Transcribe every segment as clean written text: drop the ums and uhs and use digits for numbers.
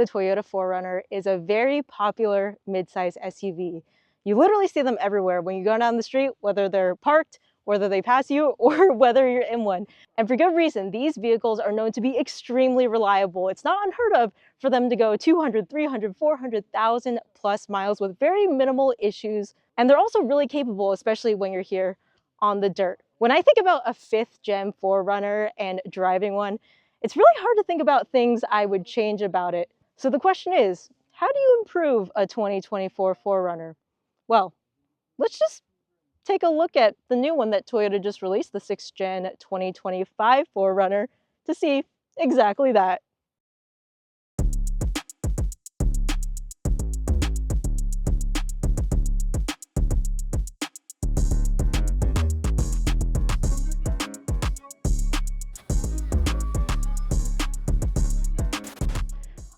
The Toyota 4Runner is a very popular midsize SUV. You literally see them everywhere when you go down the street, whether they're parked, whether they pass you, or whether you're in one. And for good reason, these vehicles are known to be extremely reliable. It's not unheard of for them to go 200, 300, 400,000 plus miles with very minimal issues. And they're also really capable, especially when you're here on the dirt. When I think about a 5th gen 4Runner and driving one, it's really hard to think about things I would change about it. So the question is, how do you improve a 2024 4Runner? Well, let's just take a look at the new one that Toyota just released, the 6th gen 2025 4Runner, to see exactly that.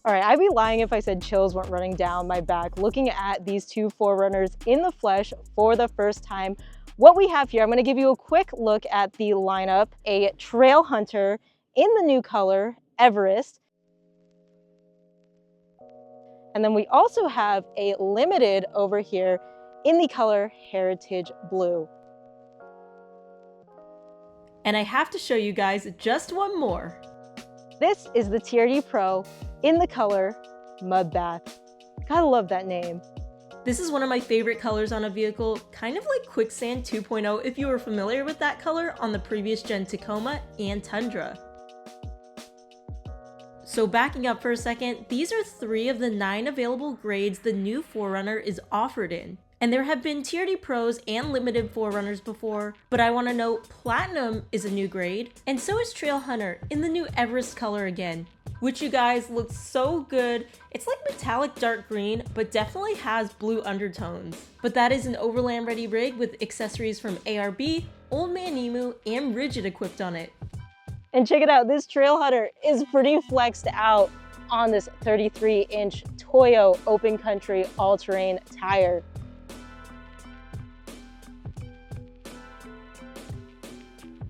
All right, I'd be lying if I said chills weren't running down my back looking at these two 4Runners in the flesh for the first time. What we have here, I'm going to give you a quick look at the lineup. A Trail Hunter in the new color, Everest. And then we also have a Limited over here in the color Heritage Blue. And I have to show you guys just one more. This is the TRD Pro in the color Mud Bath. Gotta love that name. This is one of my favorite colors on a vehicle, kind of like Quicksand 2.0 if you were familiar with that color on the previous gen Tacoma and Tundra. So backing up for a second, these are 3 of the 9 available grades the new 4Runner is offered in. And there have been TRD Pros and Limited 4Runners before, but I want to note Platinum is a new grade, and so is Trail Hunter in the new Everest color again, which you guys looks so good. It's like metallic dark green, but definitely has blue undertones. But that is an overland ready rig with accessories from ARB, Old Man Emu, and Rigid equipped on it. And check it out, this Trail Hunter is pretty flexed out on this 33-inch Toyo open country all-terrain tire.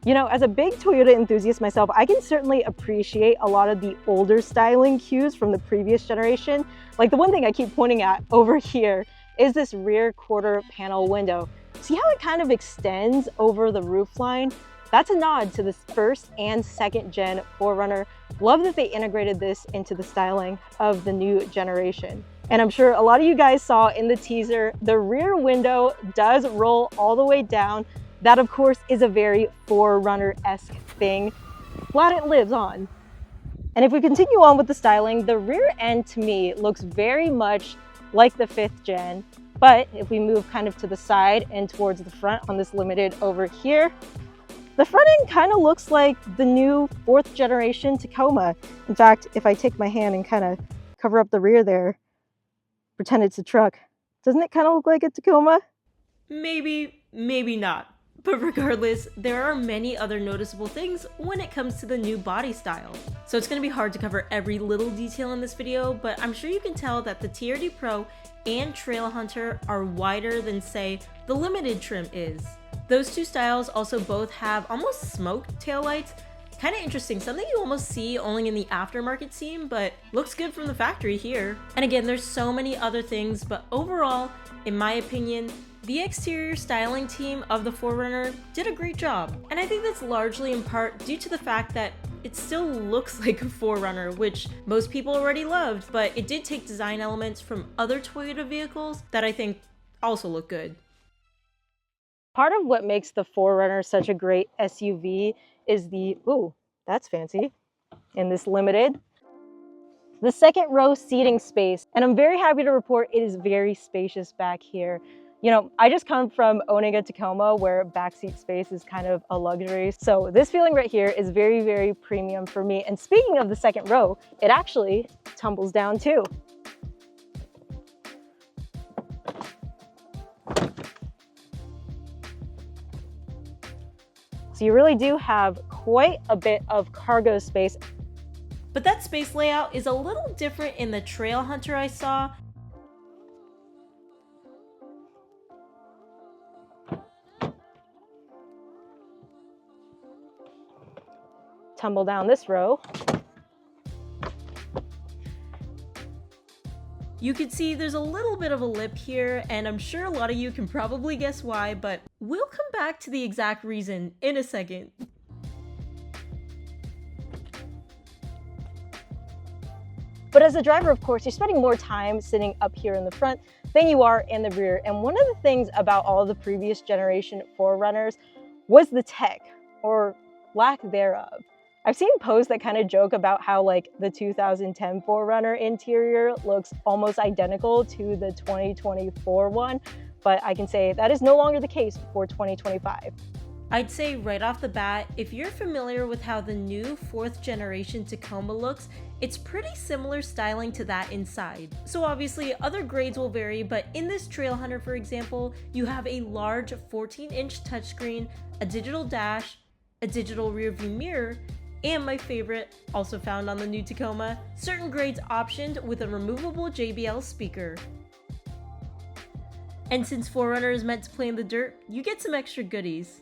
You know, as a big Toyota enthusiast myself, I can certainly appreciate a lot of the older styling cues from the previous generation. Like the one thing I keep pointing at over here is this rear quarter panel window. See how it kind of extends over the roofline? That's a nod to this 1st and 2nd gen 4Runner. Love that they integrated this into the styling of the new generation. And I'm sure a lot of you guys saw in the teaser, the rear window does roll all the way down. That, of course, is a very 4Runner-esque thing. Glad it lives on. And if we continue on with the styling, the rear end to me looks very much like the 5th gen. But if we move kind of to the side and towards the front on this Limited over here, the front end kind of looks like the new 4th generation Tacoma. In fact, if I take my hand and kind of cover up the rear there, pretend it's a truck, doesn't it kind of look like a Tacoma? Maybe, maybe not. But regardless, there are many other noticeable things when it comes to the new body style. So it's going to be hard to cover every little detail in this video, but I'm sure you can tell that the TRD Pro and Trail Hunter are wider than, say, the Limited trim is. Those two styles also both have almost smoked taillights. Kind of interesting, something you almost see only in the aftermarket scene, but looks good from the factory here. And again, there's so many other things, but overall, in my opinion, the exterior styling team of the 4Runner did a great job. And I think that's largely in part due to the fact that it still looks like a 4Runner, which most people already loved, but it did take design elements from other Toyota vehicles that I think also look good. Part of what makes the 4Runner such a great SUV is the, ooh, that's fancy, in this Limited, the 2nd row seating space. And I'm very happy to report it is very spacious back here. You know, I just come from owning a Tacoma where backseat space is kind of a luxury. So this feeling right here is very, very premium for me. And speaking of the 2nd row, it actually tumbles down too. So you really do have quite a bit of cargo space. But that space layout is a little different in the Trail Hunter I saw. Tumble down this row. You can see there's a little bit of a lip here, and I'm sure a lot of you can probably guess why, but we'll come back to the exact reason in a second. But as a driver, of course, you're spending more time sitting up here in the front than you are in the rear. And one of the things about all the previous generation 4Runners was the tech, or lack thereof. I've seen posts that kind of joke about how like the 2010 4Runner interior looks almost identical to the 2024 one, but I can say that is no longer the case for 2025. I'd say right off the bat, if you're familiar with how the new 4th generation Tacoma looks, it's pretty similar styling to that inside. So obviously other grades will vary, but in this Trail Hunter, for example, you have a large 14-inch touchscreen, a digital dash, a digital rear view mirror, and my favorite, also found on the new Tacoma, certain grades optioned with a removable JBL speaker. And since 4Runner is meant to play in the dirt, you get some extra goodies.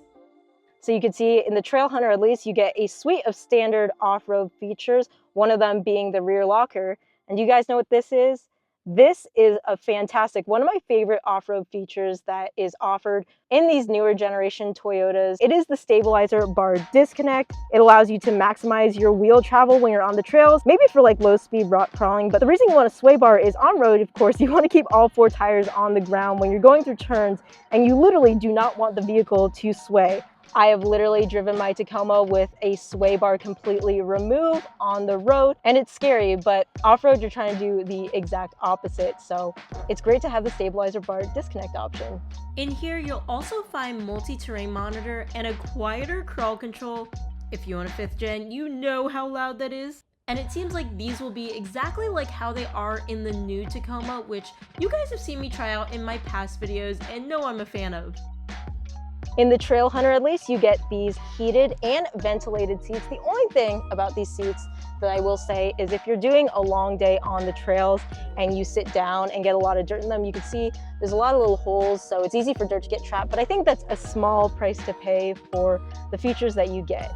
So you can see in the Trail Hunter, at least, you get a suite of standard off-road features, one of them being the rear locker. And you guys know what this is? This is a fantastic, one of my favorite off-road features that is offered in these newer generation Toyotas. It is the stabilizer bar disconnect. It allows you to maximize your wheel travel when you're on the trails, maybe for like low-speed rock crawling. But the reason you want a sway bar is on road, of course, you want to keep all 4 tires on the ground when you're going through turns, and you literally do not want the vehicle to sway. I have literally driven my Tacoma with a sway bar completely removed on the road, and it's scary, but off-road you're trying to do the exact opposite. So it's great to have the stabilizer bar disconnect option. In here, you'll also find multi-terrain monitor and a quieter crawl control. If you own a 5th gen, you know how loud that is. And it seems like these will be exactly like how they are in the new Tacoma, which you guys have seen me try out in my past videos and know I'm a fan of. In the Trail Hunter, at least, you get these heated and ventilated seats. The only thing about these seats that I will say is if you're doing a long day on the trails and you sit down and get a lot of dirt in them, you can see there's a lot of little holes, so it's easy for dirt to get trapped. But I think that's a small price to pay for the features that you get.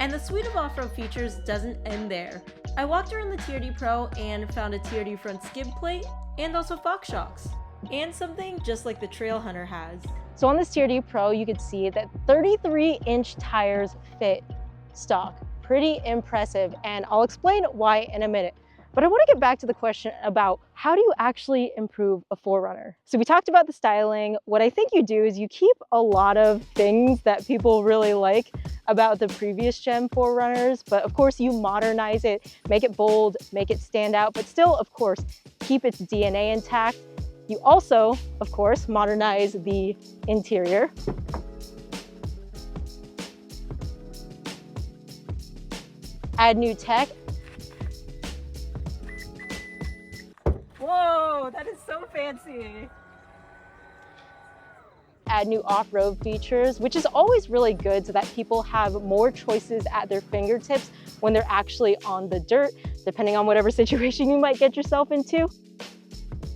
And the suite of off-road features doesn't end there. I walked around the TRD Pro and found a TRD front skid plate and also Fox shocks. And something just like the Trail Hunter has. So on this TRD Pro, you could see that 33-inch tires fit stock. Pretty impressive, and I'll explain why in a minute. But I want to get back to the question about how do you actually improve a 4Runner? So we talked about the styling. What I think you do is you keep a lot of things that people really like about the previous gen 4Runners, but of course you modernize it, make it bold, make it stand out, but still, of course, keep its DNA intact. You also, of course, modernize the interior. Add new tech. Whoa, that is so fancy. Add new off-road features, which is always really good so that people have more choices at their fingertips when they're actually on the dirt, depending on whatever situation you might get yourself into.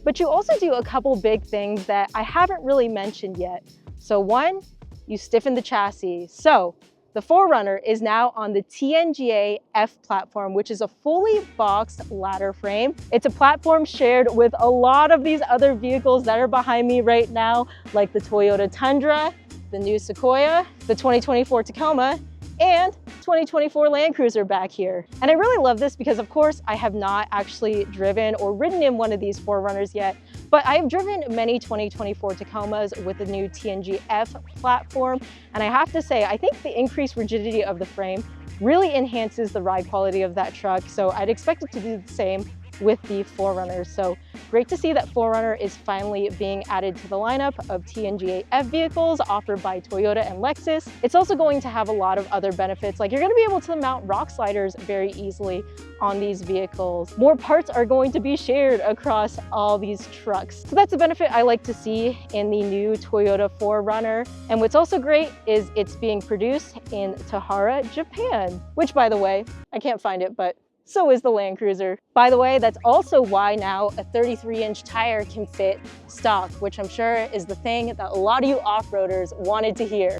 But you also do a couple big things that I haven't really mentioned yet. So one, you stiffen the chassis. So the 4Runner is now on the TNGA F platform, which is a fully boxed ladder frame. It's a platform shared with a lot of these other vehicles that are behind me right now, like the Toyota Tundra, the new Sequoia, the 2024 Tacoma, and 2024 Land Cruiser back here. And I really love this because, of course, I have not actually driven or ridden in one of these 4Runners yet, but I have driven many 2024 Tacomas with the new TNG F platform. And I have to say, I think the increased rigidity of the frame really enhances the ride quality of that truck. So I'd expect it to do the same with the 4Runners. So great to see that 4Runner is finally being added to the lineup of TNGA F vehicles offered by Toyota and Lexus. It's also going to have a lot of other benefits, like you're going to be able to mount rock sliders very easily on these vehicles. More parts are going to be shared across all these trucks. So that's a benefit I like to see in the new Toyota 4Runner. And what's also great is it's being produced in Tahara, Japan, which, by the way, I can't find it, but so is the Land Cruiser. By the way, that's also why now a 33-inch tire can fit stock, which I'm sure is the thing that a lot of you off-roaders wanted to hear.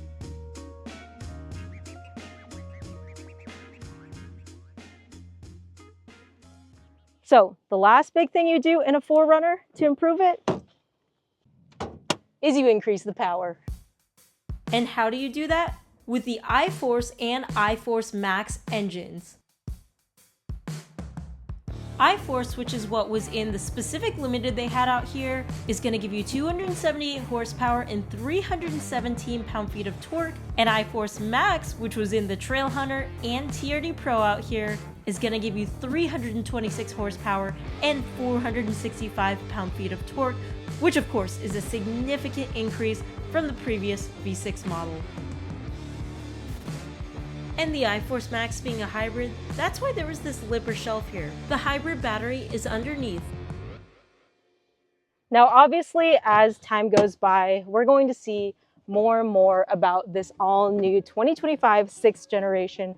So the last big thing you do in a 4Runner to improve it is you increase the power. And how do you do that? With the iForce and iForce Max engines. iForce, which is what was in the specific limited they had out here, is going to give you 278 horsepower and 317 pound-feet of torque, and iForce Max, which was in the Trail Hunter and TRD Pro out here, is going to give you 326 horsepower and 465 pound-feet of torque, which of course is a significant increase from the previous V6 model. And the iForce Max being a hybrid, that's why there was this lip or shelf here. The hybrid battery is underneath. Now obviously as time goes by, we're going to see more and more about this all new 2025 6th generation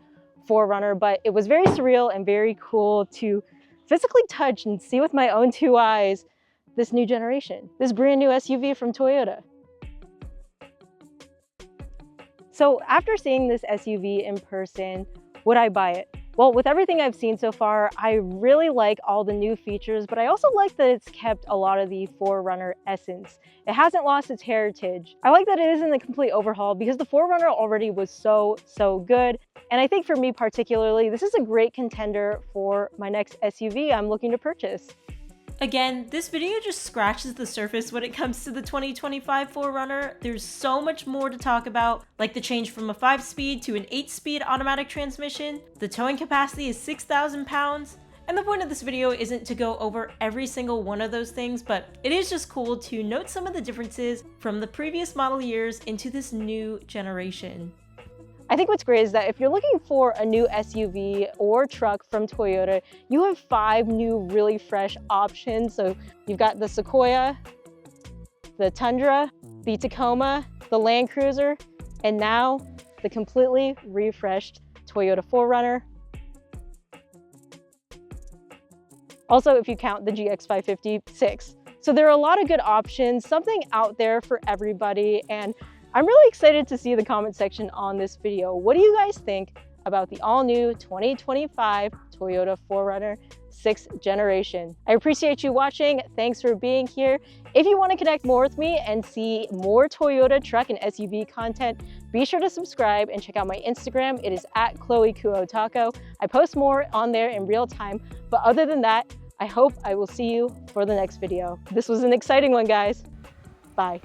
4Runner, but it was very surreal and very cool to physically touch and see with my own two eyes this new generation, this brand new SUV from Toyota. So after seeing this SUV in person, would I buy it? Well, with everything I've seen so far, I really like all the new features, but I also like that it's kept a lot of the 4Runner essence. It hasn't lost its heritage. I like that it isn't a complete overhaul because the 4Runner already was so good. And I think for me particularly, this is a great contender for my next SUV I'm looking to purchase. Again, this video just scratches the surface when it comes to the 2025 4Runner. There's so much more to talk about, like the change from a 5-speed to an 8-speed automatic transmission. The towing capacity is 6,000 pounds. And the point of this video isn't to go over every single one of those things, but it is just cool to note some of the differences from the previous model years into this new generation. I think what's great is that if you're looking for a new SUV or truck from Toyota, you have 5 new really fresh options. So you've got the Sequoia, the Tundra, the Tacoma, the Land Cruiser, and now the completely refreshed Toyota 4Runner. Also, if you count the GX550-6. So there are a lot of good options, something out there for everybody, and I'm really excited to see the comment section on this video. What do you guys think about the all-new 2025 Toyota 4Runner 6th generation? I appreciate you watching. Thanks for being here. If you want to connect more with me and see more Toyota truck and SUV content, be sure to subscribe and check out my Instagram. It is at ChloeKuo. I post more on there in real time. But other than that, I hope I will see you for the next video. This was an exciting one, guys. Bye.